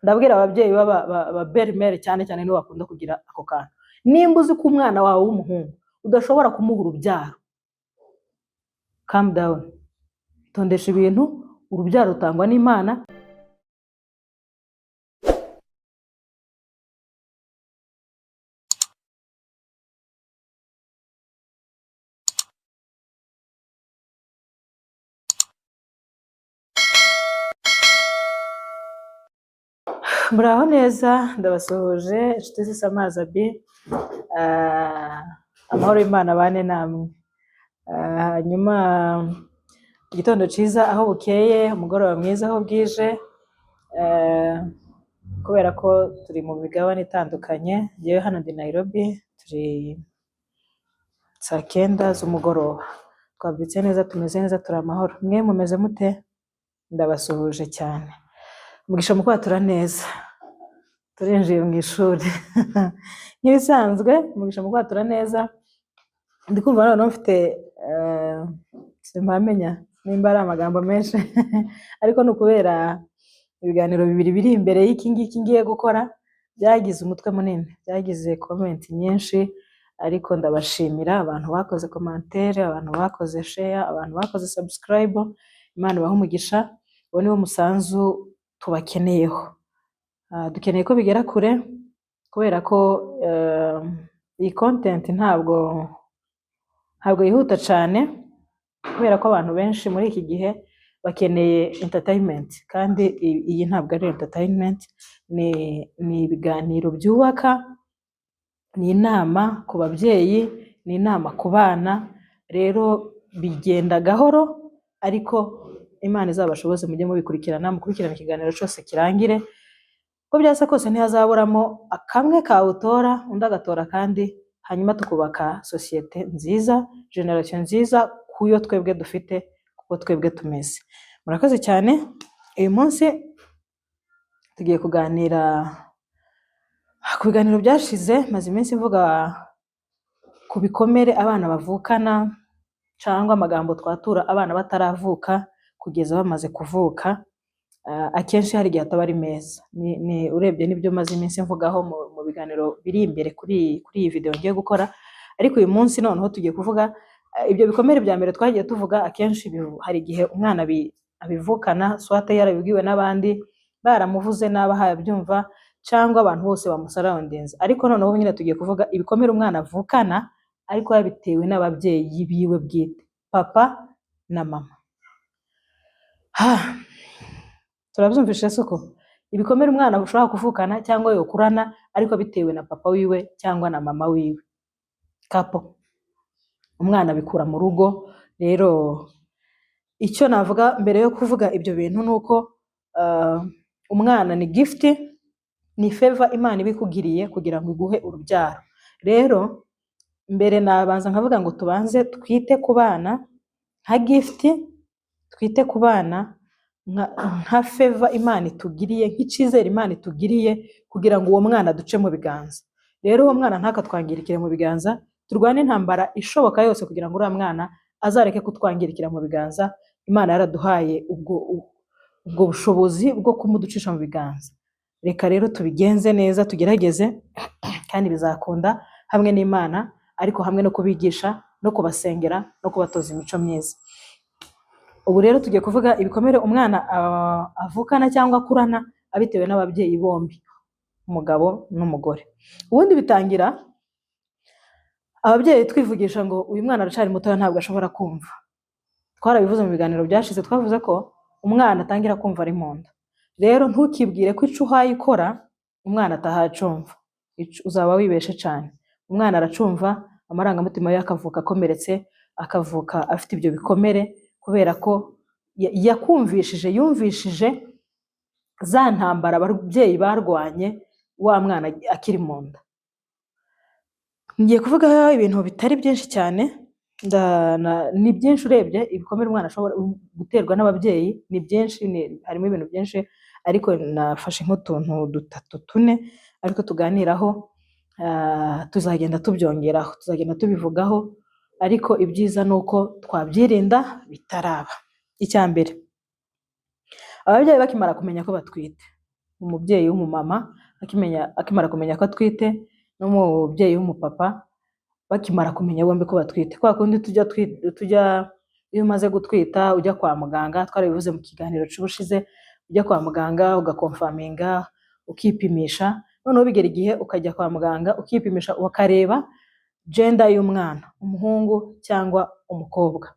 ndabwira ababyeyi ba berimere cyane cyane nibo bakunda kugira ako kantu. Nimba uzi ko umwana wawe w'umuhungu udashobora kumuha urubyaro, calm down, tondesha ibintu, urubyaro rutangwa n'Imana. Muraho neza, ndabasuhuje inshuti z'Isamaza B, amahoro y'Imana bane namwe. Hanyuma igitondo cyiza aho bukeye, umugoroba mwiza aho bwije, kubera ko turi mu migabane itandukanye. Yewe hano ndi Nairobi, turi saa 9 z'umugoroba, twabyutse neza, tumeze neza, turi amahoro. Mwe mumeze mute? Ndabasuhuje cyane. Mugisha mukwatura neza, turinjiye mu ishuri nk'ibisanzwe. Mugisha mukwatura neza, ndikumva noneho mfite simpamenya nimba ari amagambo menshi ariko ni ukubera ibiganiro bibiri biri imbere y'iki ngiki ngiye gukora byagize umutwe munini, byagize comment nyinshi, ariko ndabashimira abantu bakoze commentaire, abantu bakoze share, abantu bakoze subscribe. Imana ibahe umugisha, uwo niwo musanzu tubakeneyeho. Dukeneye ko bigera kure, kubera ko iyi content ntabwo yihuta cyane, kubera ko abantu benshi muri iki gihe bakeneye entertainment, kandi iyi ntabwo ari entertainment, ni ibiganiro byubaka, ni inama ku babyeyi, ni inama ku bana. Rero bigenda gahoro, ariko Imana izabashoboze mujye mubikurikirana, mukurikirana ikiganiro cyose kirangire. Ko byasa kose ntihazaburamo akamwe kawutora, undi agatora kandi, hanyuma tukubaka sosiyete nziza, generation nziza kuyo twebwe dufite, kuko twebwe tumeze. Murakoze cyane. Uyu munsi tugiye kuganira ku biganiro byashize. Maze iminsi mvuga ku bikomere abana bavukana, cyangwa amagambo twatura abana bataravuka kugeza bamaze kuvuka. Akenshi hari igihe ataba ari meza. Urebye n'ibyo maze iminsi mvugaho mu biganiro biri imbere kuri iyi video ngiye gukora. Ariko uyu munsi noneho tugiye kuvuga ibyo bikomere bya mbere twagiye tuvuga. Akenshi hari igihe umwana abivukana, swate yarabibwiwe n'abandi, baramuvuze n'abahaye abyumva, cyangwa abantu bose bamusaraundinze. Ariko noneho nyine tugiye kuvuga ibikomere umwana avukana, ariko yabitewe n'ababyeyi biwe bwite, papa na mama. Turabyumvishe soko ibikomere umwana ushobora kuvukana cyangwa yokurana, ariko bitewe na papa wiwe cyangwa na mama wiwe. Kapo umwana bikura mu rugo. Rero icyo navuga mbere yo kuvuga ibyo bintu nuko umwana ni gift, ni favor Imana ibikugiriye kugira ngo iguhe urubyaro. Rero mbere nabanza nkavuga ngo tubanze twite ku bana nka gift, twite ku bana nka favor Imana itugiriye, nk'icizere Imana itugiriye, kugira ngo uwo mwana duce mu biganza. Rero uwo mwana ntakatwangirikire mu biganza, turwane intambara ishoboka yose kugira ngo uriya mwana azareke kutwangirikira mu biganza. Imana yaraduhaye ubwo bushobozi bwo kumuducisha mu biganza. Reka rero tubigenze neza, tugerageze, kandi bizakunda hamwe n'Imana, ariko hamwe no kubigisha, no kubasengera, no kubatoza imico myiza. Ubu rero tugiye kuvuga ibikomere umwana avukana cyangwa akurana abitewe n'ababyeyi bombi, umugabo n'umugore. Ubundi bitangira ababyeyi twivugisha ngo uyu mwana aracari muto, ntabwo ashobora kumva. Twarabivuze mu biganiro byashize, twavuze ko umwana atangira kumva ari mu nda. Rero ntukibwire ko ico uhaye ikora umwana atahacumva, uzaba wibeshe cyane. Umwana aracumva, amarangamutima ye akavuka akomeretse, akavuka afite ibyo bikomere, kubera ko yumvishije za ntambara ababyeyi barwanye wa mwana akiri mu nda. Ngiye kuvuga ibintu bitari byinshi cyane, ni byinshi. Urebye ibikomere umwana ashobora guterwa n'ababyeyi ni byinshi, harimo ibintu byinshi, ariko nafashe nk'utuntu 3-4 ariko tuganiraho. Tuzagenda tubyongeraho, tuzagenda tubivugaho, ariko ibyiza nuko twabyirinda bitaraba. Icya mbere, ababyeyi bakimara kumenya ko batwite, umubyeyi w'umumama akimara kumenya ko atwite n'umubyeyi w'umupapa bakimara kumenya bombi ko batwite. Kwa kundi tujya iyo umaze gutwita ujya kwa muganga, twarabivuze mu kiganiro cy'ubushize, ujya kwa muganga ugakonfaminga ukipimisha, noneho bigera igihe ukajya kwa muganga ukipimisha bakareba gender y'umwana, umuhungu cyangwa umukobwa.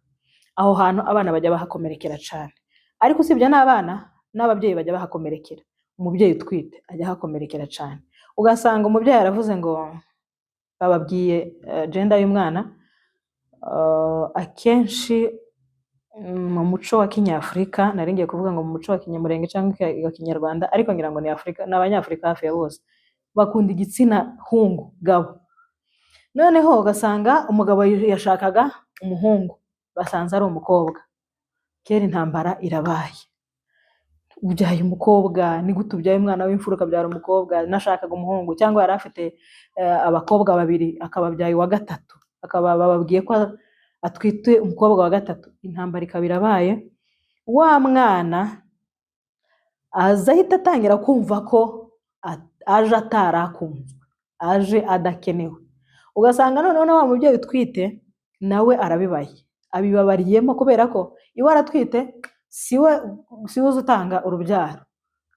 Aho hantu abana bajya bahakomerekera cyane, ariko usibye n'abana n'ababyeyi bajya bahakomerekera. Umubyeyi utwite ajya ahakomerekera cyane, ugasanga umubyeyi aravuze ngo bababwiye gender y'umwana. Akenshi mu muco wa kinyafurika, nari ngiye kuvuga ngo mu muco wa kinyamurenge cyangwa wa kinyarwanda, ariko ngira ngo ni Afurika, ni abanyafurika hafi ya bose bakunda igitsina hungu gabo. Noneho ugasanga umugabo yashakaga umuhungu, basanze ari umukobwa. Kera intambara irabaye, ubyaye umukobwa, ni gute ubyaye umwana w'imfura ukabyara umukobwa? Nashakaga umuhungu, cyangwa yari afite abakobwa babiri akababyaye wa gatatu, akaba bababwiye ko atwite umukobwa wa gatatu. Intambara ikaba irabaye, wa mwana aza ahita atangira kumva ko aje atarakunzwe, aje adakenewe. Ugasanga noneho wa mubyeyi utwite nawe arabibaye, abibabariyemo, kubera ko iwe aratwite siwe uzi utanga urubyaro.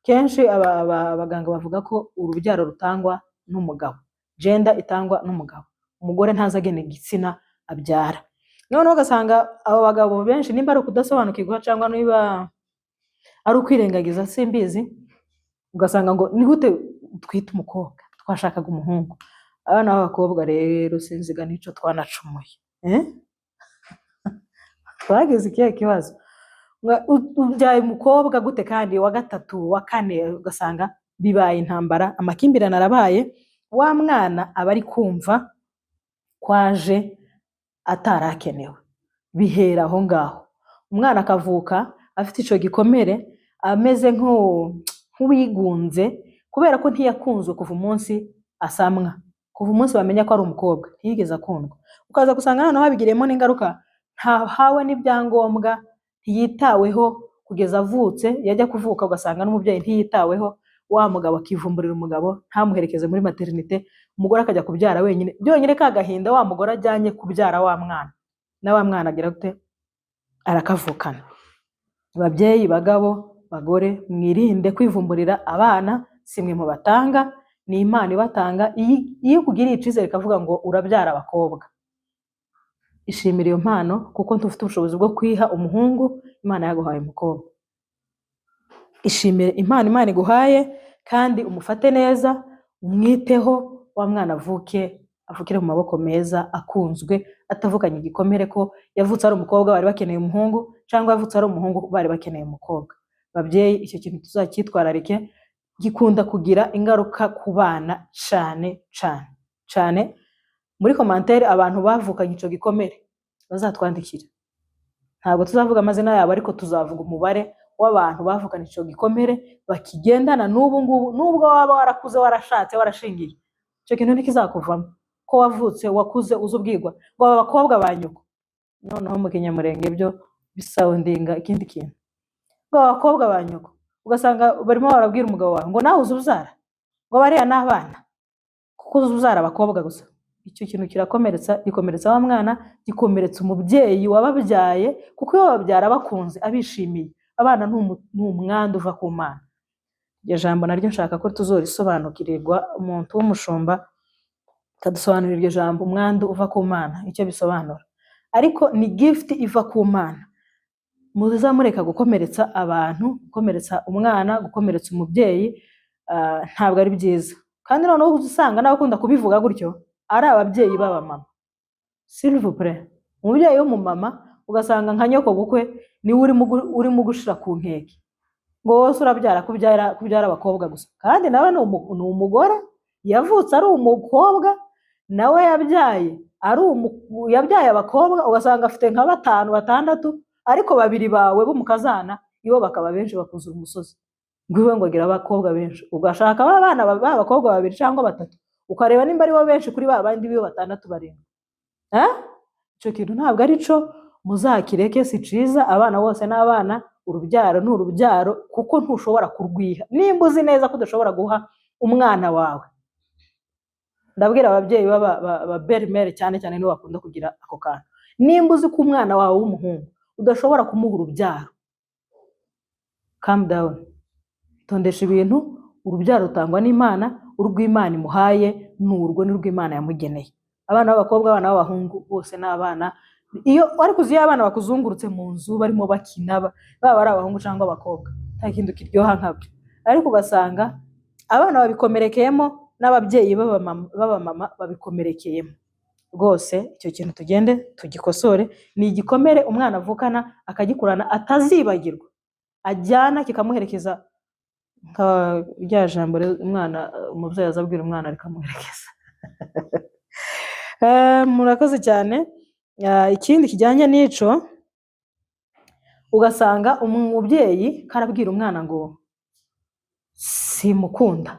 Kenshi abaganga bavuga ko urubyaro rutangwa n'umugabo, gender itangwa n'umugabo, umugore ntazi agena igitsina abyara. Noneho ugasanga abo bagabo benshi, nimba ari ukudasobanukirwa cyangwa niba ari ukwirengagiza simbizi, ugasanga ngo ni gute twita umukobwa, twashakaga umuhungu. Abana b'abakobwa rero sinziga n'icyo twanacumuye, twagize ikihe kibazo? Ubyaye umukobwa gute kandi wa gatatu wa kane? Ugasanga bibaye intambara, amakimbirane arabaye, wa mwana aba ari kumva kwaje atarakenewe. Bihera aho ngaho, umwana akavuka afite icyo gikomere, ameze nk'uwigunze, kubera ko ntiyakunzwe kuva umunsi asamwa, kuva umunsi bamenya ko ari umukobwa ntiyigeze akundwa. Ukaza gusanga noneho habigiriyemo n'ingaruka, ntahawe n'ibyangombwa, ntiyitaweho kugeza avutse. Yajya kuvuka ugasanga n'umubyeyi ntiyitaweho, wa mugabo akivumburira umugabo, ntamuherekeze muri maternité, umugore akajya kubyara wenyine. Byonyine ka gahinda wa mugore ajyanye kubyara wa mwana, na wa mwana agira gute? Arakavukana. Ababyeyi, bagabo, bagore, mwirinde kwivumburira abana, simwe mu batanga, ni Imana ibatanga. Iyo kugiriye icizere ikavuga ngo urabyara abakobwa, ishimira iyo mpano, kuko ntufite ubushobozi bwo kwiha umuhungu, Imana yaguhaye umukobwa. Ishimire impano Imana iguhaye, kandi umufate neza, umwiteho, wa mwana avukire mu maboko meza, akunzwe, atavukanye igikomere ko yavutse ari umukobwa bari bakeneye umuhungu, cyangwa yavutse ari umuhungu bari bakeneye umukobwa. Babyeyi, icyo kintu tuzacyitwararike, gikunda kugira ingaruka ku bana cyane cyane cyane. Muri commentaire abantu bavukanye icyo gikomere bazatwandikira, ntabwo tuzavuga amazina yabo, ariko tuzavuga umubare w'abantu bavukanye icyo gikomere bakigendana n'ubu ngubu, nubwo waba warakuze, warashatse, warashingiye, icyo kintu ntikizakuvamo, ko wavutse wakuze uzi ubwirwa ngo aba bakobwa ba nyoko. Noneho mu kinyamurenge byo bisawundinga ikindi kintu, ngo aba bakobwa ba nyoko. Ugasanga barimo barabwira umugabo wawe ngo nawe uzi ubyara, ngo bariya n'abana, kuko uzi ubyara abakobwa gusa. Icyo kintu kirakomeretsa, gikomeretsa wa mwana, gikomeretsa umubyeyi wababyaye, kuko iyo babyara bakunze, abishimiye, abana ni umwandu uva ku Mana. Iryo jambo naryo nshaka ko tuzorisobanukirirwa, umuntu w'umushumba kadusobanurira iryo jambo umwandu uva ku Mana icyo bisobanura. Ariko ni gift iva ku Mana. Muzamureka gukomeretsa abantu, gukomeretsa umwana, gukomeretsa umubyeyi, ntabwo ari byiza. Kandi noneho usanga n'abakunda kubivuga gutyo ari ababyeyi b'abamama. S'il vous plaît, umubyeyi w'umumama ugasanga nka nyoko bukwe niwe urimo gushira ku nkeke, ngo wose urabyara kubyara abakobwa gusa. Kandi nawe ni umugore, yavutse ari umukobwa, nawe yabyaye abakobwa, ugasanga afite nka 5, 6, ariko 2 bawe b'umukazana ibo bakaba benshi, bakuzura umusozi. Ngwiwe ngo agira abakobwa benshi, ugashaka abana b'abakobwa 2 cyangwa 3, ukareba nimba ari bo benshi kuri babandi bibo 6, 7. Icyo kintu ntabwo ari cyo, muzakireke, si ciza. Abana bose n'abana, urubyaro ni urubyaro kuko ntushobora kurwiha. Nimba uzi neza ko udashobora guha umwana wawe, ndabwira ababyeyi ba berimere cyane cyane nibo bakunda kugira ako kantu, nimba uzi ko umwana wawe w'umuhungu udashobora kumuha urubyaro, calm down, tondesha ibintu. Urubyaro rutangwa n'Imana, urw'Imana imuhaye n'urwo ni rw'Imana yamugeneye. Abana b'abakobwa, abana b'abahungu bose ni abana. Ariko uzi abana bakuzungurutse mu nzu barimo bakina, baba ari abahungu cyangwa abakobwa, nta kintu kiryoha nkabyo. Ariko ugasanga abana babikomerekeyemo n'ababyeyi b'abamama babikomerekeyemo. Rwose icyo kintu tugende tugikosore. Ni igikomere umwana avukana akagikurana atazibagirwa, ajyana kikamuherekeza nka rya jambo umwana umubyeyi azabwira umwana rikamuherekeza. Murakoze cyane. Ikindi kijyanye n'ico, ugasanga umubyeyi karabwira umwana ngo simukunda.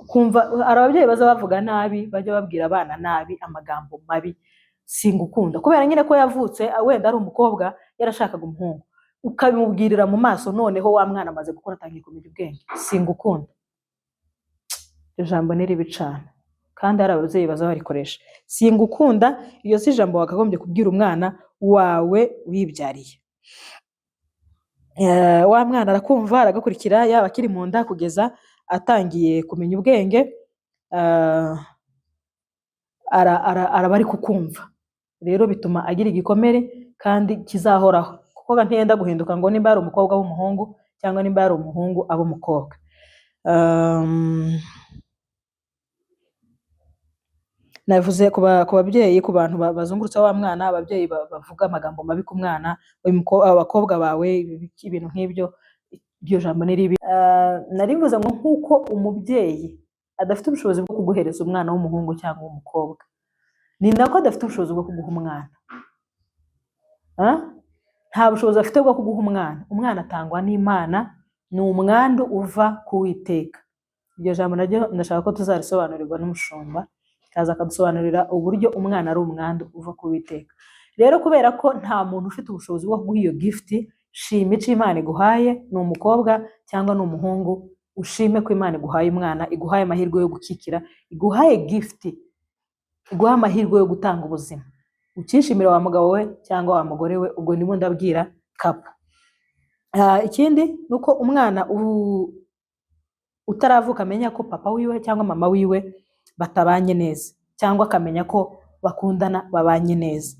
Kumva ari ababyeyi baza bavuga nabi, bajya babwira abana nabi, amagambo mabi, singukunda, kubera nyine ko yavutse wenda ari umukobwa yarashakaga umuhungu, ukabimubwirira mu maso, noneho wa mwana amaze gukura atangiye kumenya ubwenge, singukunda. Ijambo ni ribi cyane kandi hari ababyeyi baza barikoresha. Singukunda, iyo si ijambo wakagombye kubwira umwana wawe wibyariye. Wa mwana arakumva, aragakurikira, yaba akiri mu nda kugeza atangiye kumenya ubwenge, araba ari kukumva. Rero bituma agira igikomere kandi kizahoraho, kuko ntiyenda guhinduka ngo nimba ari umukobwa w'umuhungu cyangwa nimba ari umuhungu aba umukobwa. Navuze ku babyeyi, ku bantu bazungurutse wa mwana, ababyeyi bavuga amagambo mabi ku mwana, abakobwa bawe, ibintu nk'ibyo, iryo jambo ni ribi. Narivuze ngo nk'uko umubyeyi adafite ubushobozi bwo kuguhereza umwana w'umuhungu cyangwa w'umukobwa, ni nako adafite ubushobozi bwo kuguha umwana. Nta bushobozi afite bwo kuguha umwana. Umwana atangwa n'Imana, ni umwandu uva ku Uwiteka. Iryo jambo naryo ndashaka ko tuzarisobanurirwa n'umushumba, kaza akadusobanurira uburyo umwana ari umwandu uva ku Uwiteka. Rero kubera ko nta muntu ufite ubushobozi bwo kuguha iyo gift, shima icyo Imana iguhaye. Ni umukobwa cyangwa ni umuhungu, ushime ko Imana iguhaye umwana, iguhaye amahirwe yo gukikira, iguhaye gift, iguhaye amahirwe yo gutanga ubuzima. Ukishimira wa mugabo we cyangwa wa mugore we, ubwo ndimo ndabwira kapu. Ikindi nuko umwana utaravuka amenya ko papa wiwe cyangwa mama wiwe batabanye neza, cyangwa akamenya ko bakundana babanye neza.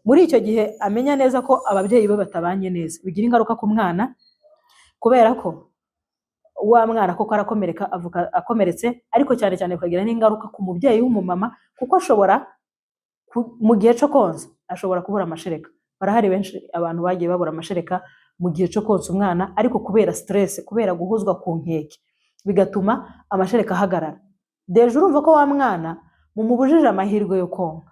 Muri icyo gihe amenya neza ko ababyeyi be batabanye neza, bigira ingaruka ku mwana, kubera ko wa mwana koko arakomereka, avuka akomeretse, ariko cyane cyane bikagira n'ingaruka ku mubyeyi w'umumama, kuko ashobora mu gihe cyo konsa ashobora kubura amashereka. Barahari benshi abantu bagiye babura amashereka mu gihe cyo konsa umwana, ariko kubera stress, kubera guhuzwa ku nkeke, bigatuma amashereka ahagarara. Deje urumva ko wa mwana mumubujije amahirwe yo konka,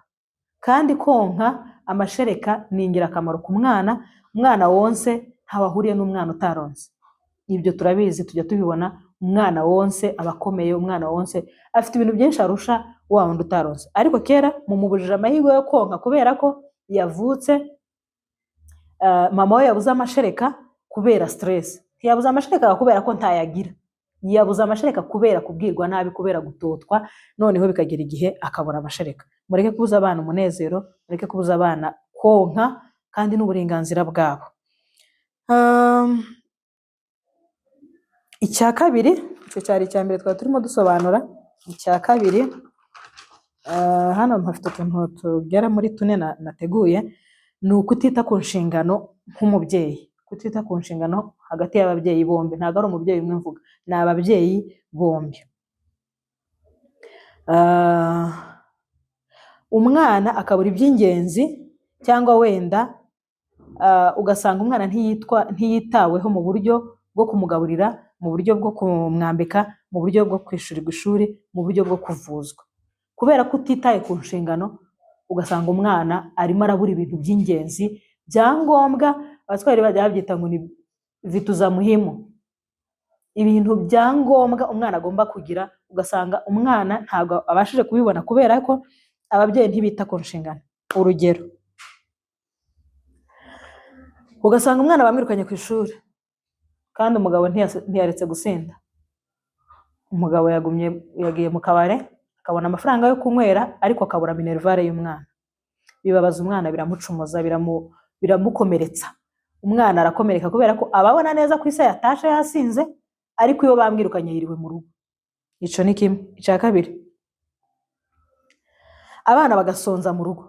kandi konka amashereka ni ingirakamaro ku mwana. Umwana wonse ntawahuriye n'umwana utaronse, ibyo turabizi, tujya tubibona. Umwana wonse aba akomeye, umwana wonse afite ibintu byinshi arusha wa wundi utaronse. Ariko kera mumubujije amahirwe yo konka kubera ko yavutse, mama we yabuze amashereka kubera stress. Ntiyabuze amashereka kubera ko ntayagira, yabuze amashereka kubera kubwirwa nabi, kubera gutotwa, noneho bikagera igihe akabura amashereka. Mureke kubuza abana umunezero, mureke kubuza abana konka, kandi n'uburenganzira bwabo. Icya kabiri, icyo cyari icya mbere twari turimo dusobanura. Icya kabiri, hano mpafite utuntu tugera muri 4 nateguye, ni ukutita ku nshingano nk'umubyeyi. Kutita ku nshingano hagati y'ababyeyi bombi, ntabwo ari umubyeyi umwe mvuga, ni ababyeyi bombi. Umwana akabura iby'ingenzi, cyangwa wenda ugasanga umwana ntiyitaweho mu buryo bwo kumugaburira, mu buryo bwo kumwambika, mu buryo bwo kwishyurirwa ishuri, mu buryo bwo kuvuzwa. Kubera ko utitaye ku nshingano, ugasanga umwana arimo arabura ibintu by'ingenzi byangombwa. Abatwari bajya babyita ngo ni vitu za muhimu, ibintu byangombwa umwana agomba kugira. Ugasanga umwana ntabwo abashije kubibona kubera ko ababyeyi ntibita ku nshingano. Urugero, ugasanga umwana bamwirukanye ku ishuri kandi umugabo ntiyaretse gusinda. Umugabo yagiye mu kabare akabona amafaranga yo kunywera ariko akabura minerivare y'umwana. Bibabaza umwana, biramucumuza, biramukomeretsa. Umwana arakomereka kubera ko ababona neza ko ise yatashe yasinze ariko iyo bamwirukanye yiriwe mu rugo. Ico ni kimwe. Icya kabiri, abana bagasonza mu rugo.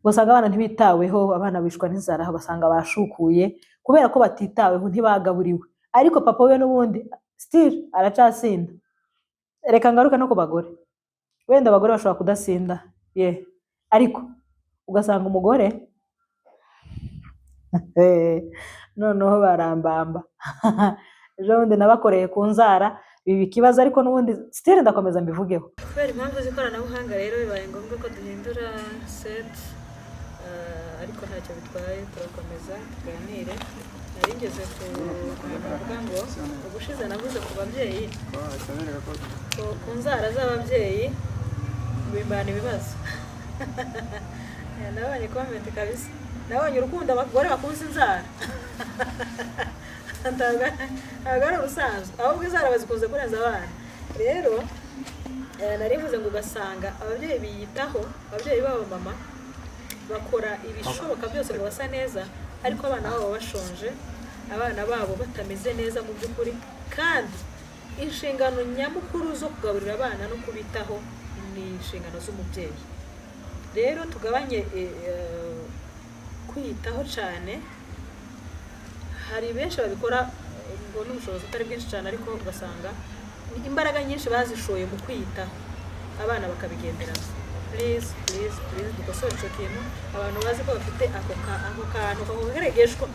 Ugasanga abana ntibitaweho, abana bishwa n'inzara, ugasanga bashukuye kubera ko batitaweho, ntibagaburiwe. Ariko papa we n'ubundi still aracasinda. Reka ngaruka no ku bagore. Wenda abagore bashobora kudasinda, ariko ugasanga umugore noneho barambamba. Ejo bundi nabakoreye ku nzara biba ikibazo, ariko n'ubundi still ndakomeza mbivugeho. Kubera impamvu z'ikoranabuhanga rero bibaye ngombwa ko duhindura set, ariko ntacyo bitwaye, turakomeza tuganire. Nari ngeze kuvuga ngo ubushize navuze ku babyeyi, ku nzara z'ababyeyi bimbana ibibazo. Nabonye comment kabisa, nabonye urukundo abagore bakunze inzara. Ntabwo ari urusanzwe, ahubwo inzara bazikunze kurenza abana. Rero narivuze ngo ugasanga ababyeyi biyitaho, ababyeyi babo mama bakora ibishoboka byose ngo basa neza, ariko abana babo bashonje, abana babo batameze neza mu by'ukuri. Kandi inshingano nyamukuru zo kugaburira abana no kubitaho ni inshingano z'umubyeyi. Rero tugabanye kwiyitaho cyane. Hari benshi babikora ngo n'ubushobozi atari bwinshi cyane, ariko ugasanga imbaraga nyinshi bazishoye mu kwiyitaho, abana bakabigenderamo. Please dukosore icyo kintu. Abantu bazi ko bafite ako kantu kahoheregeshwa,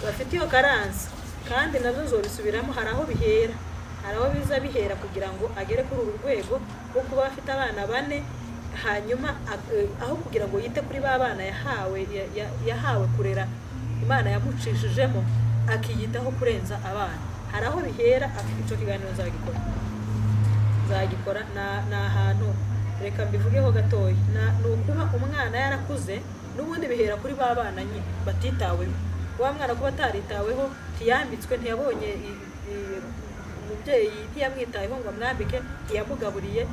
bafite iyo karansi, kandi nabyo zobisubiramo. Hari aho bihera, hari aho biza bihera kugira ngo agere kuri uru rwego rwo kuba afite abana 4, hanyuma aho kugira ngo yite kuri ba bana yahawe kurera, Imana yamucishijemo, akiyitaho kurenza abana. Hari aho bihera. Icyo kiganiro nzagikora na ahantu, reka mbivugeho gatoya. Ni ukuba umwana yarakuze n'ubundi bihera kuri ba bana nyine batitaweho. Wa mwana kuba ataritaweho, ntiyambitswe, ntiyabonye umubyeyi, ntiyamwitayeho ngo amwambike, ntiyamugaburiye,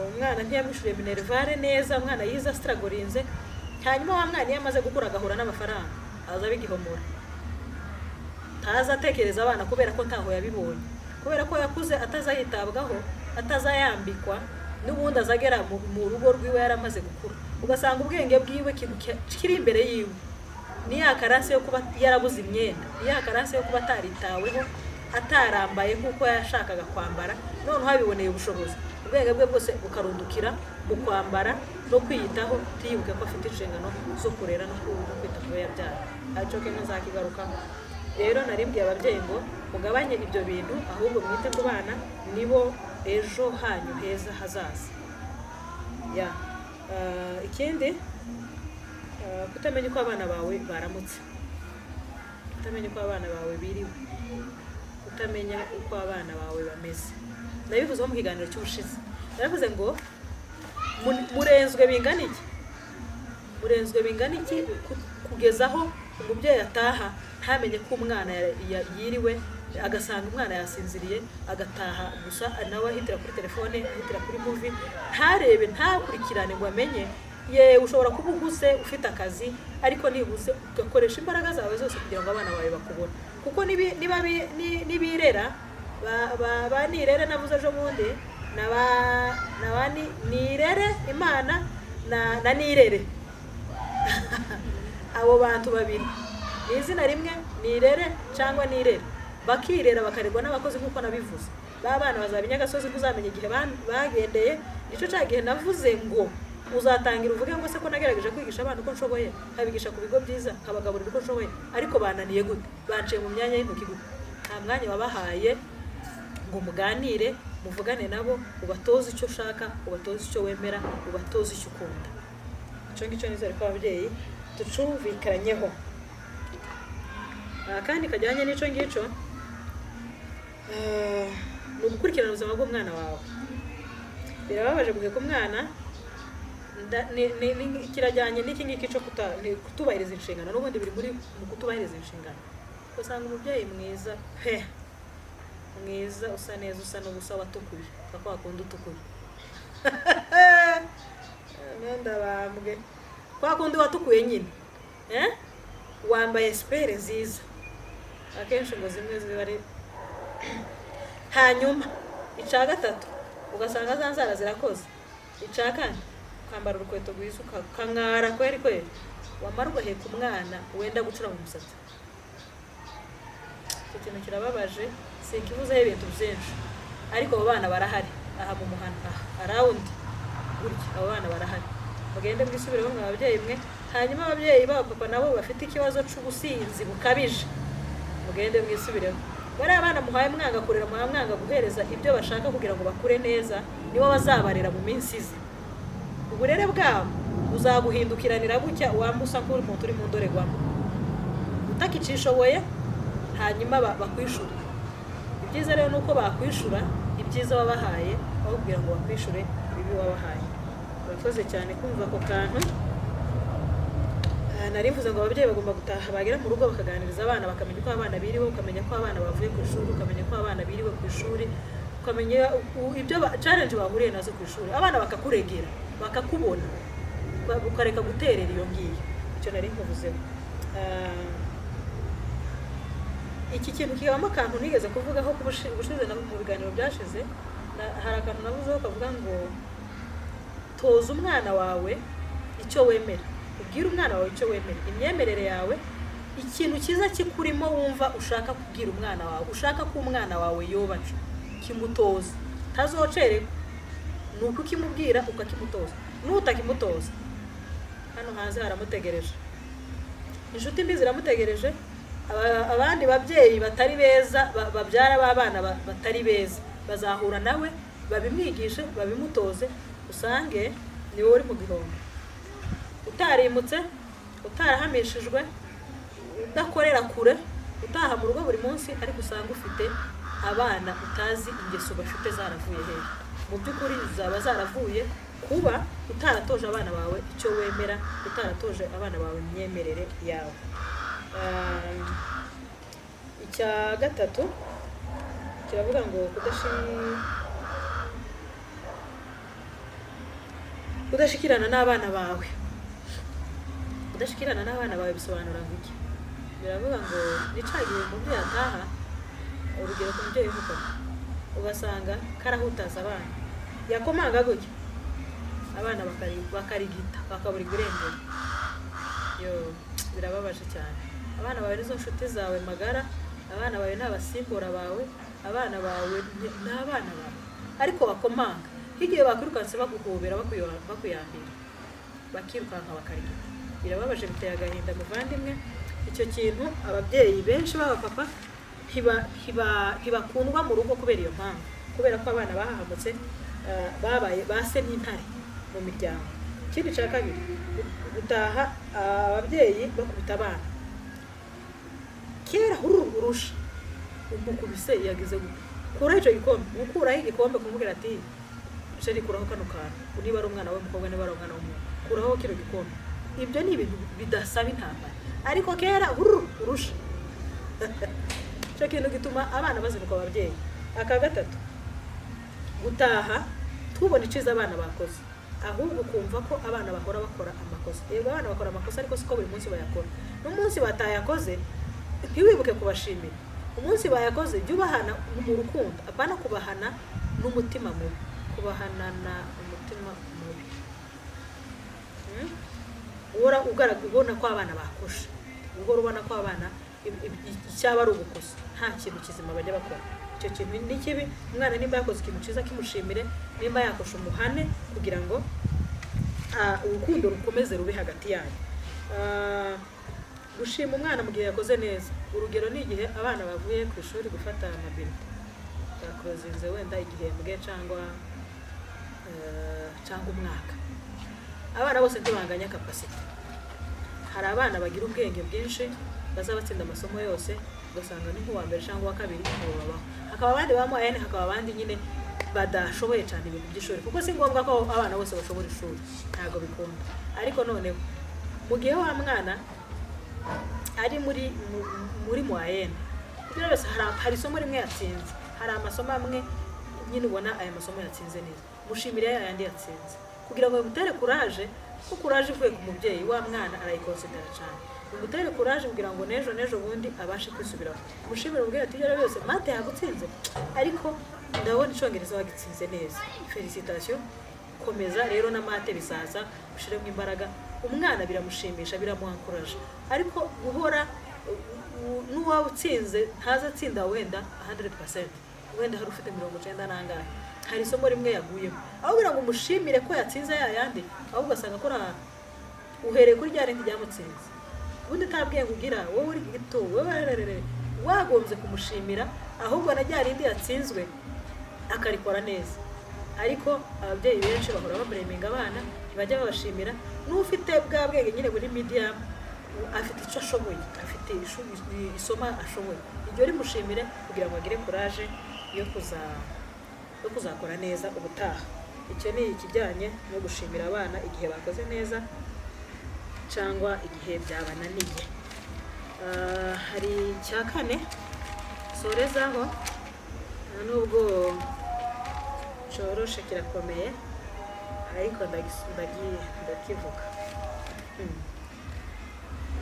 umwana ntiyamwishyuriye minerivare neza, umwana yiza stragorinze. Hanyuma wa mwana iyo amaze gukura agahura n'amafaranga, aza bigihomora, ntaza atekereza abana kubera ko ntaho yabibonye, kubera ko yakuze atazayitabwaho, atazayambikwa, n'ubundi azagera mu rugo rwiwe yaramaze gukura. Ugasanga ubwenge bwiwe kiri imbere yiwe ni ya karase yo kuba yarabuze imyenda, ni ya karase yo kuba ataritaweho, atarambaye nk'uko yashakaga kwambara, noneho habiboneye ubushobozi, ubwenge bwe bwose bukarundukira mu kwambara no kwiyitaho, tiyibuke ko afite inshingano zo kurera no kwita ku yabyara. Aricyo kintu nzakigarukaho. Rero narimbwiye ababyeyi ngo mugabanye ibyo bintu, ahubwo mwite ku bana, nibo ejo hanyu heza hazaza. Ikindi, kutamenya uko abana bawe baramutse, kutamenya uko abana bawe biriwe, kutamenya uko abana bawe bameze. Nabivuzeho mu kiganiro cy'ubushize, naravuze ngo murenzwe bingana iki kugeza aho umubyeyi ataha ntamenye ko umwana yiriwe, agasanga umwana yasinziriye, agataha gusa nawe ahitira kuri telefone, ahitira kuri movie, ntarebe, ntakurikirane ngo amenye. Ushobora kuba uhuze ufite akazi, ariko nibuze ugakoresha imbaraga zawe zose kugira ngo abana bawe bakubone. Kuko nibirera nirere, navuze ejo bundi, nirere Imana na nirere. Abo bantu babiri ni izina rimwe, nirere cyangwa nirere. Bakirera bakarerwa n'abakozi nk'uko nabivuze. Ba bana bazaba inyagasozi, ntuzamenye igihe bagendeye. Nicyo cyagihe navuze ngo uzatangira uvuge ngo se ko nagerageje kwigisha abana uko nshoboye, nkabigisha ku bigo byiza, nkabagaburira uko nshoboye, ariko bananiye gute, banciye mu myanya y'intoki gute. Nta mwanya wabahaye ngo muganire, muvugane nabo, ubatoze icyo ushaka, ubatoze icyo wemera, ubatoze icyo ukunda. Icyo ngicyo nizere ko ababyeyi tucumvikaranyeho. Kandi kajyanye n'icyo ngicyo, ni ugukurikirana ubuzima bw'umwana wawe. Birababaje guheka umwana kirajyanye n'iki ngiki cyo kutubahiriza inshingano n'ubundi biri muri mu kutubahiriza inshingano. Usanga umubyeyi mwiza mwiza usa neza usa n'ubusa watukuye kako akunda utukuye nenda bambwe kwa kundi watukuye nyine wambaye spere nziza akenshi ngo zimwe zibari hanyuma ica gatatu ugasanga za nzara zirakoze ica kane kwambara urukweto rwiza ukankara kweri wamara ugaheka umwana wenda gucura mu musatsi. Icyo kintu kirababaje sinkibuzeho ibintu byinshi ariko abo bana barahari aha mu muhanda around gutya abo bana barahari. Mugende mwisubireho mwa ababyeyi mwe hanyuma ababyeyi babo papa nabo bafite ikibazo cy'ubusinzi bukabije mugende mwisubireho. Bariya abana muhaye mwanga kurera muhaye mwanga guhereza ibyo bashaka kugira ngo bakure neza nibo bazabarera mu minsi izi. Uburere bwabo uzaguhindukiranira bucya wambusa kuri umuntu uri mu ndorerwamo utakicishoboye hanyuma bakwishura. Ibyiza rero nuko bakwishura ibyiza wabahaye aho kugira ngo bakwishure ibibi wabahaye. Urakoze cyane kumva ako kantu. Narivuze ngo ababyeyi bagomba gutaha bagera mu rugo bakaganiriza abana bakamenya ko abana biriwe ukamenya ko abana bavuye ku ishuri ukamenya ko abana biriwe ku ishuri ukamenya ibyo challenge bahuriye nazo ku ishuri abana bakakuregera bakakubona ukareka guterera iyo ngiyo. Icyo nari nkuvuzeho. Iki kintu kibamo akantu nigeze kuvugaho kubushize mu biganiro byashize hari akantu navuzeho kavuga ngo toza umwana wawe icyo wemera. Ubwira umwana wawe icyo wemera imyemerere yawe ikintu kiza kikurimo wumva ushaka kubwira umwana wawe ushaka ko umwana wawe yobacu kimutoza tazocere nuko kimubwira ukakimutoza nutakimutoza hano hanze haramutegereje inshuti mbi ziramutegereje abandi babyeyi batari beza babyara babana batari beza bazahura nawe babimwigishe babimutoze usange ni wowe uri mu gihombo utarimutse utarahamishijwe udakorera kure utaha mu rugo buri munsi ariko usanga ufite abana utazi ingeso bafite zaravuye hehe. Mu by'ukuri zaba zaravuye kuba utaratoje abana bawe icyo wemera utaratoje abana bawe imyemerere yawe. Icya gatatu kiravuga ngo kudashikirana n'abana bawe. Kudashikirana n'abana bawe bisobanura iki? Biravuga ngo nicagiye umubyeyi ataha urugero ku mubyeyi w'umugabo ugasanga karahutaza abana yakomanga gutya abana bakarigita bakabura irengero. Birababaje cyane. Abana bawe nizo nshuti zawe magara abana bawe n'abasimbura bawe abana bawe n'abana bawe ariko bakomanga higiye bakwirukanse baguhobera bakuyambira bakirukanka bakarigita. Birababaje biteye agahinda muvandimwe. Icyo kintu ababyeyi benshi b'abapapa ntibakundwa mu rugo kubera iyo mpamvu kubera ko abana bahahamutse babaye base n'intare mu miryango. Ikindi cya kabiri gutaha ababyeyi bakubita abana kera urusha umukubise yagize kuraho icyo gikombe ukuraho igikombe kumubwira ati sheri kuraho kano kantu niba ari umwana w'umukobwa niba ari umwana w'umuhungu kuraho kino gikombe. Ibyo ni ibintu bidasaba intambara ariko kera urusha cyo kintu gituma abana bazinuka ababyeyi. Aka gatatu gutaha tubona iciza abana bakoze ahubwo kumva ko abana bahora bakora amakosa. Yego abana bakora amakosa ariko siko buri munsi bayakora. N'umunsi batayakoze ntiwibuke kubashimira. Umunsi bayakoze jya ubahana mu rukundo apana kubahana n'umutima mubi kubahanana umutima mubi. Ura ubona ko abana bakosha ubwo ubona ko abana icyaba ari ubukosa nta kintu kizima bajya bakora. Icyo kintu ni kibi. Umwana nimba yakoze ikintu cyiza kimushimire nimba yakosha umuhane kugira ngo urukundo rukomeze rube hagati yanyu. Gushima umwana mu gihe yakoze neza urugero ni igihe abana bavuye ku ishuri gufata amabiro bakozinze wenda igihembwe cyangwa umwaka. Abana bose ntibanganya capacity. Hari abana bagira ubwenge bwinshi bazabatsinda amasomo yose ugasanga ni nk'uwa mbere cyangwa uwa kabiri babaho. Hakaba abandi bamuhaye hakaba abandi nyine badashoboye cyane ibintu by'ishuri, kuko si ngombwa ko abana bose bashobora ishuri, ntabwo bikunda. Ariko noneho mu gihe wa mwana ari muri moyenne, kugira wese hari isomo rimwe yatsinze, hari amasomo amwe nyine ubona aya masomo yatsinze neza, mushimire yandi yatsinze kugira ngo bimutere courage, kuko courage ivuye ku mubyeyi wa mwana arayikonsidera cyane, bimutere courage kugira ngo nejo bundi abashe kwisubiraho. Mushimire ubwira ati yari yose mate yagutsinze, ariko ndabona icyongereza wagitsinze neza, felicitation, komeza rero na mate bisaza ushiremo imbaraga. Umwana biramushimisha, biramuhankuraje, ariko guhora n'uwawe utsinze ntaza atsinda wenda 100%, wenda hari ufite 90 nangahe, hari isomo rimwe yaguyemo, aho kugira ngo umushimire ko yatsinze yayandi, ahubwo ugasanga ko uhereye kuri rya rindi ryamutsinze, ubundi ntabwiye ngo ugira wowe uri gito, wowe wagombye kumushimira, ahubwo na rya rindi yatsinzwe akarikora neza. Ariko ababyeyi benshi bahora babureminga abana, ntibajya babashimira. N'ufite bwa bwenge nyine muri medium, afite icyo ashoboye, afite isoma ashoboye, iryo rimushimire kugira ngo agire courage yo kuzakora neza ubutaha. Icyo ni ikijyanye no gushimira abana igihe bakoze neza cyangwa igihe byabananiye. Hari icya kane sorezaho, nubwo coroshe kirakomeye, ariko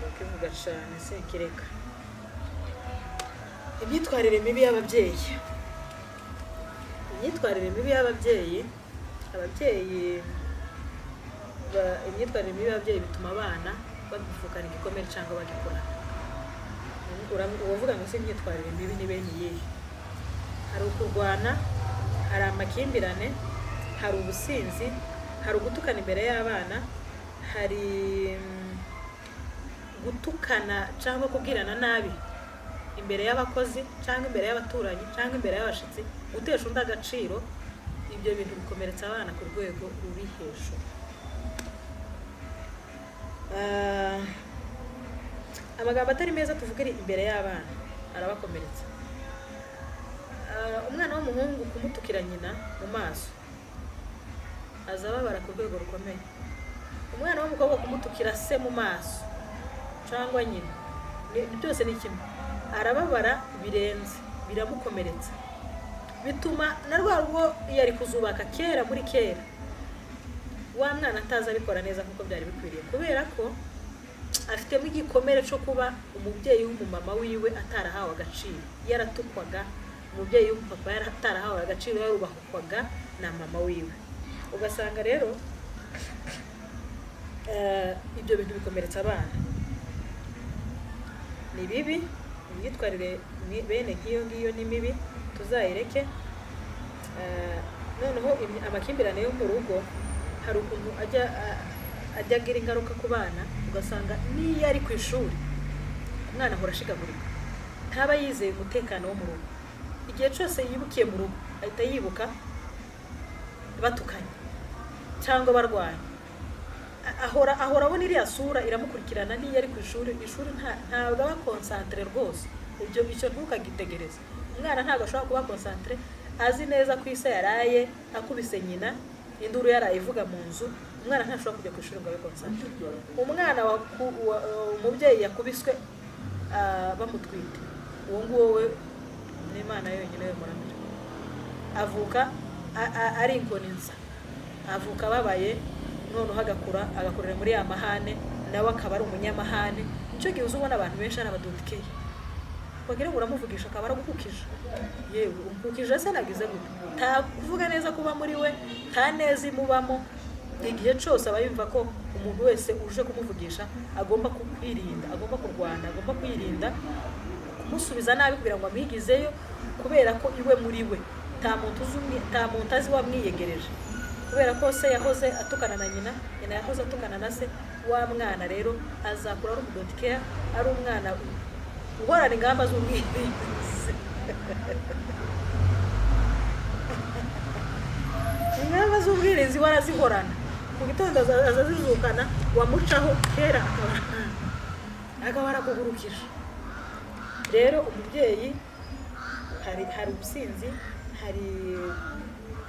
ndakivuga cyane sinkireka. Imyitwarire mibi y'ababyeyi, imyitwarire mibi y'ababyeyi, imyitwarire mibi y'ababyeyi bituma abana bagifukana igikomere cyangwa bagikura. Uvuga ngo si imyitwarire mibi ni bene iyihe? Hari ukurwana, hari amakimbirane, hari ubusinzi, hari ugutukana imbere y'abana, hari gutukana cyangwa kubwirana nabi imbere y'abakozi cyangwa imbere y'abaturanyi cyangwa imbere y'abashitsi, gutesha undi agaciro. Ibyo bintu bikomeretsa abana ku rwego ruri hejuru. Amagambo atari meza tuvugira imbere y'abana arabakomeretsa. Umwana w'umuhungu kumutukira nyina mu maso azababara ku rwego rukomeye. Umwana w'umukobwa kumutukira se mu maso cyangwa nyina, byose ni kimwe, arababara birenze, biramukomeretsa, bituma na rwa rugo yari kuzubaka kera muri kera wa mwana ataza abikora neza kuko byari bikwiriye, kubera ko afitemo igikomere cyo kuba umubyeyi w'umumama wiwe atarahawe agaciro, yaratukwaga. Umubyeyi w'umupapa atarahawe agaciro, yarubahwaga na mama wiwe. Ugasanga rero ibyo bintu bikomeretsa abana, ni bibi. Imyitwarire bene nk'iyo ngiyo ni mibi, tuzayireke. Noneho amakimbirane yo mu rugo, hari ukuntu ajya agira ingaruka ku bana. Ugasanga niyo ari ku ishuri umwana ahora ashikagurika, ntaba yizeye umutekano wo mu rugo. Igihe cyose yibukiye mu rugo ahita yibuka batukanye cyangwa barwanya, ahora abona iriya sura iramukurikirana. Niyo ari ku ishuri ntabwo aba concentré rwose. Icyo ntukagitegereze. Umwana ntabwo ashobora kuba concentré, azi neza ko ise yaraye akubise nyina, induru yaraye ivuga mu nzu. Umwana ntashobora kujya ku ishuri ngo abe concentré. Umwana umubyeyi yakubiswe bamutwite, uwo nguwo we n'Imana yonyine yo muramira. Avuka ari inkoninza, avuka babaye, noneho agakurira muri ya mahane, nawe akaba ari umunyamahane. Nicyo gihe uzubona abantu benshi ari abadodikeye, bagira ngo uramuvugisha akaba aragukukije. Yewe umukukije se nagize gute? Nta kuvuga neza kuba muri we, nta neza imubamo. Igihe cyose aba yumva ko umuntu wese uje kumuvugisha agomba kwirinda, agomba kurwana, agomba kwirinda kumusubiza nabi kugira ngo amwigizeyo, kubera ko iwe muri we nta muntu azi wamwiyegereje, kubera ko se yahoze atukana na nyina yahoze atukana na se. Wa mwana rero azakura ari umudodikeya, ari umwana uhorana ingamba z'ubwirinzi. Ingamba z'ubwirinzi warazihorana, mu gitondo azazizukana, wamucaho kera akaba arakugurukije. Rero umubyeyi hari ubusinzi,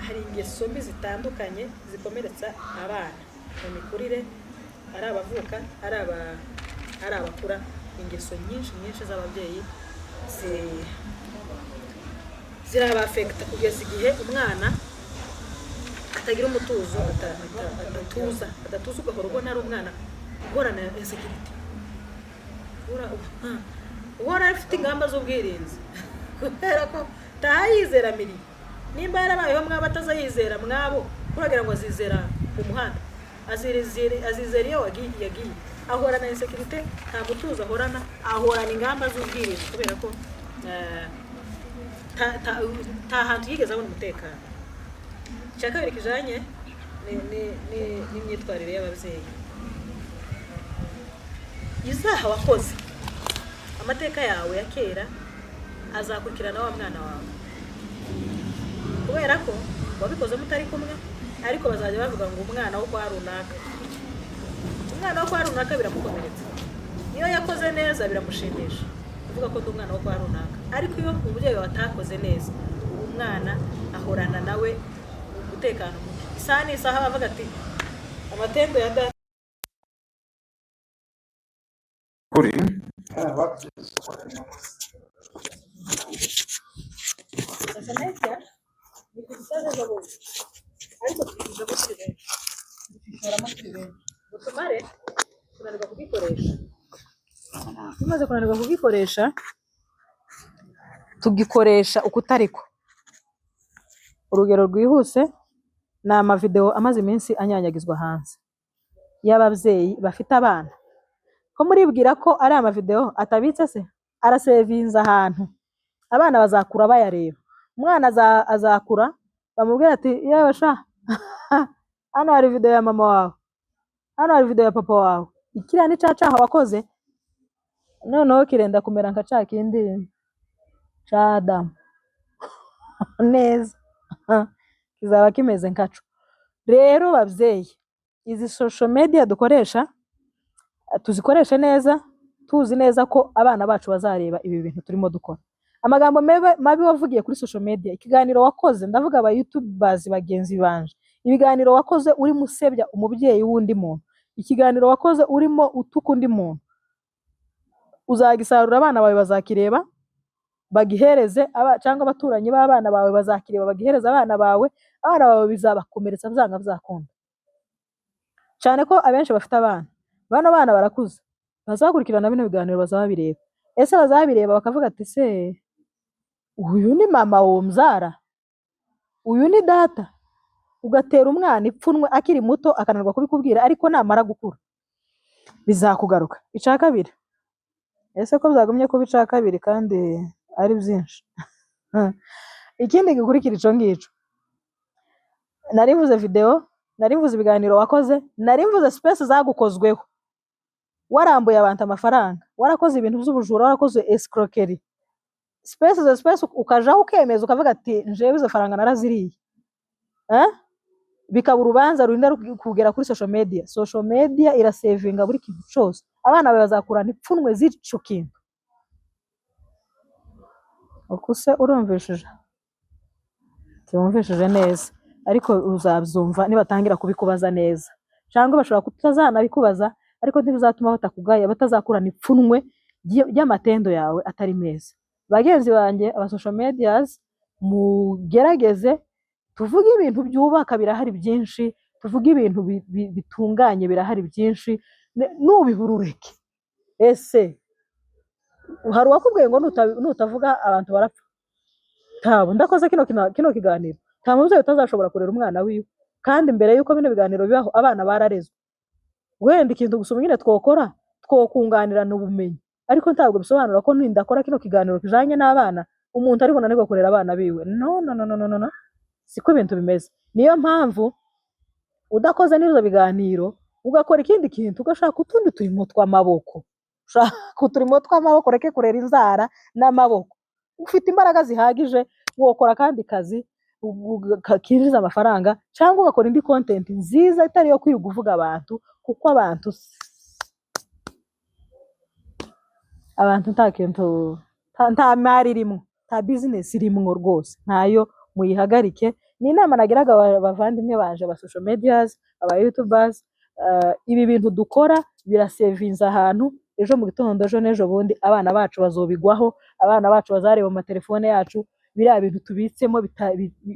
hari ingeso mbi zitandukanye zikomeretsa abana mu mikurire, ari abavuka ari abakura. Ingeso nyinshi z'ababyeyi zirabafekita kugeza igihe umwana atagira umutuzo, adatuza, ugahora ubona ari umwana uhorana insecurity, uhora afite ingamba z'ubwirinzi kubera ko tahayizera miri. Nimba yarabayeho mwaba atazayizera mwabo, kuragira ngo azizera mu muhanda, azizera iyo yagiye, ahorana insecurity, nta mutuzo ahorana ingamba z'ubwirinzi kubera ko nta hantu yigeze abona umutekano. Icya kabiri kijanye n'imyitwarire y'ababyeyi. Izaha wakoze amateka yawe ya kera azakurikirana wa mwana wawe, kubera ko wabikoze mutari kumwe, ariko bazajya bavuga ngo umwana wo kwa runaka biramukomeretsa. Iyo yakoze neza biramushimisha kuvuga ko ndi umwana wo kwa runaka, ariko iyo umubyeyi watakoze neza, umwana ahorana nawe umutekano muke. Isaha n'isaha bavuga ati amatembo ya data kuri tumaze kunanirwa kugikoresha, tugikoresha ukutariko. Urugero rwihuse ni amavideo amaze iminsi anyanyagizwa hanze y'ababyeyi bafite abana. Ko muribwira ko ari amavideo atabitse se? Arasevinza ahantu, abana bazakura bayareba. Umwana azakura bamubwira ati yewe sha hano hari video ya mama wawe, hano hari video ya papa wawe, ikiriya ni cacaha wakoze. Noneho kirenda kumera nka ca kindi ca Adamu neza kizaba kimeze nkaco. Rero babyeyi, izi social media dukoresha tuzikoreshe neza, tuzi neza ko abana bacu bazareba ibi bintu turimo dukora. Amagambo mabi wavugiye kuri social media, ikiganiro wakoze, ndavuga aba YouTubers bagenzi banje, ibiganiro wakoze urimo usebya umubyeyi w'undi muntu, ikiganiro wakoze urimo utuka undi muntu, uzagisarura. Abana bawe bazakireba bagihereze cyangwa abaturanyi b'abana bawe bazakireba bagihereza abana bawe bizabakomeretsa byanga byakunda. Cyane ko abenshi bafite abana, bano bana barakuze, bazakurikirana bino biganiro bazabireba. Ese bazabireba bakavuga ati se uyu ni mama wo mzara, uyu ni data, ugatera umwana ipfunwe akiri muto akananirwa kubikubwira, ariko namara gukura bizakugaruka. Icya kabiri, ese ko byagumye kuba icya kabiri kandi ari byinshi. Ikindi gikurikira ico ngico, narivuze video, narivuze ibiganiro wakoze, narivuze space zagukozweho, warambuye abantu amafaranga, warakoze ibintu by'ubujura, warakoze escroquerie. Space ukajaho ukemeza ukavuga ati njewe izo faranga naraziriye, bikaba urubanza rurinda kugera kuri social media. Social media irasevinga buri kintu cyose, abana bazakurana ipfunwe z'ico kintu. Ukuse urumvishije? Tumvishije neza, ariko uzabyumva nibatangira kubikubaza neza, cyangwa bashobora kutazanabikubaza, ariko ntibizatuma batakugaya, batazakurana ipfunwe ry'amatendo yawe atari meza. Bagenzi banjye aba social medias, mugerageze tuvuge ibintu byubaka, birahari byinshi, tuvuge ibintu bitunganye, birahari byinshi, nubiburureke. Ese hari uwakubwiye ngo nutavuga abantu barapfa? Tabo ndakoze kino kiganiro, nta mubyeyi utazashobora kurera umwana wiwe, kandi mbere yuko bino biganiro bibaho abana bararezwe. Wenda ikintu gusoma nyine twokora twokunganirana ubumenyi, ariko ntabwo bisobanura ko nindakora kino kiganiro kijanye n'abana umuntu ariko nanirwa kurera abana biwe. No, siko ibintu bimeze. Niyo mpamvu udakoze n'izo biganiro ugakora ikindi kintu, ugashaka utundi turimo tw'amaboko, reke kurera inzara n'amaboko. Ufite imbaraga zihagije wokora kandi kazi kinjiza amafaranga, cyangwa ugakora indi content nziza itari yo kwiga uvuga abantu, kuko abantu nta kintu, nta mari irimo, nta business irimo rwose, ntayo. Muyihagarike ni inama nagiraga bavandimwe banje ba social medias, aba youtubers, ibi bintu dukora birasevinza ahantu, ejo mu gitondo ejo n'ejo bundi abana bacu bazobigwaho, abana bacu bazareba mu matelefone yacu biriya bintu tubitsemo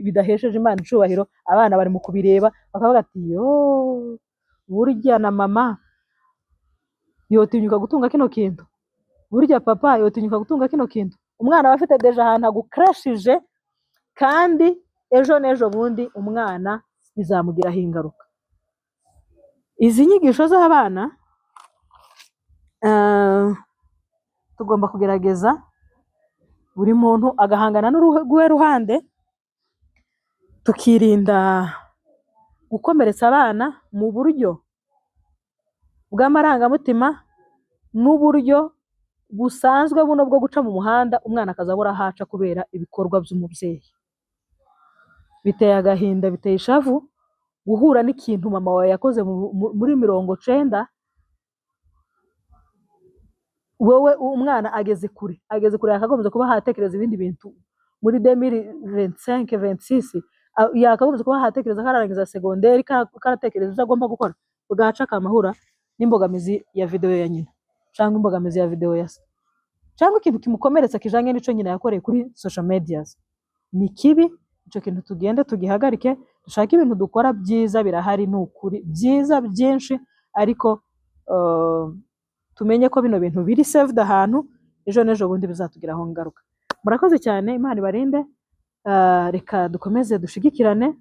bidahesheje Imana icubahiro, abana bari mu kubireba bakavuga ati yo burya na mama yotinyuka gutunga kino kintu, burya papa yotinyuka gutunga kino kintu. Umwana aba afite deja ahantu agukrashije, kandi ejo n'ejo bundi umwana bizamugiraho ingaruka. Izi nyigisho z'abana tugomba kugerageza buri muntu agahangana n'uruhe ruhande, tukirinda gukomeretsa abana mu buryo bw'amarangamutima n'uburyo busanzwe buno bwo guca mu muhanda umwana akazabura haca kubera ibikorwa by'umubyeyi. Biteye agahinda, biteye ishavu guhura n'ikintu mama wawe yakoze muri 90, wowe umwana ageze kure yakagombye kuba hatekereza ibindi bintu muri 2025-26, yakagombye kuba hatekereza kararangiza segonderi, karatekereza ibyo agomba gukora, bwaca akamahura n'imbogamizi ya video ya nyina cyangwa imbogamizi ya video ya se cyangwa ikintu kimukomeretsa kijanye n'ico nyina yakoreye kuri social medias. Ni kibi ico kintu, tugende tugihagarike, dushaka ibintu dukora byiza, birahari n'ukuri byiza byinshi, ariko tumenye ko bino bintu biri saved ahantu, ejo n'ejo bundi bizatugiraho ngaruka. Murakoze cyane, Imana ibarinde. Reka dukomeze dushigikirane,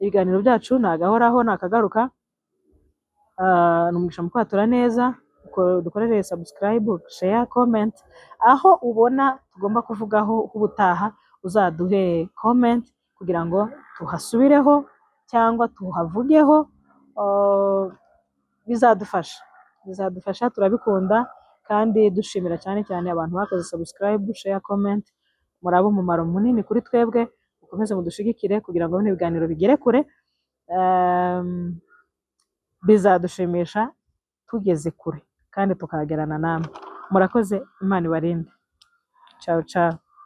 ibiganiro byacu nagahoraho nakagaruka. Numugisha mukwatura neza, dukorere subscribe, share, comment, aho ubona tugomba kuvugaho ubutaha uzaduhe comment kugira ngo tuhasubireho cyangwa tuhavugeho. Bizadufasha, turabikunda, kandi dushimira cyane cyane abantu bakoze subscribe, share, comment. Murabo umumaro munini kuri twebwe, mukomeze mudushigikire kugira ngo bino biganiro bigere kure. Bizadushimisha tugeze kure kandi tukagerana namwe. Murakoze, Imana ibarinde. Ciao ciao.